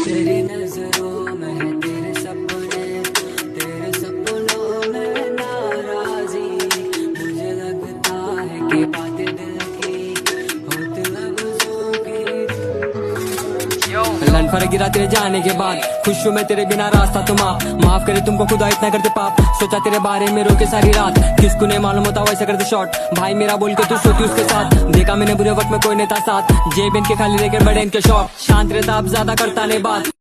तेरी नजरों में है तेरे सपने, तेरे सपनों में नाराजी। मुझे लगता है कि बातें दिल की होती लफ्जों की। लन पर गिरा तेरे जाने के बाद, खुश हूँ मैं तेरे बिना रास्ता तुम माफ करे तुमको खुदा इतना करते पाप। सोचा तेरे बारे में रोके सारी रात, किसको नहीं मालूम होता वैसे करते शॉट। भाई मेरा बोल के तू सोती उसके साथ, देखा मैंने बुरे वक्त में कोई नेता साथ। जेब इनके खाली लेकर बड़े इनके शौक, शांत रहता अब ज्यादा करता नहीं बात।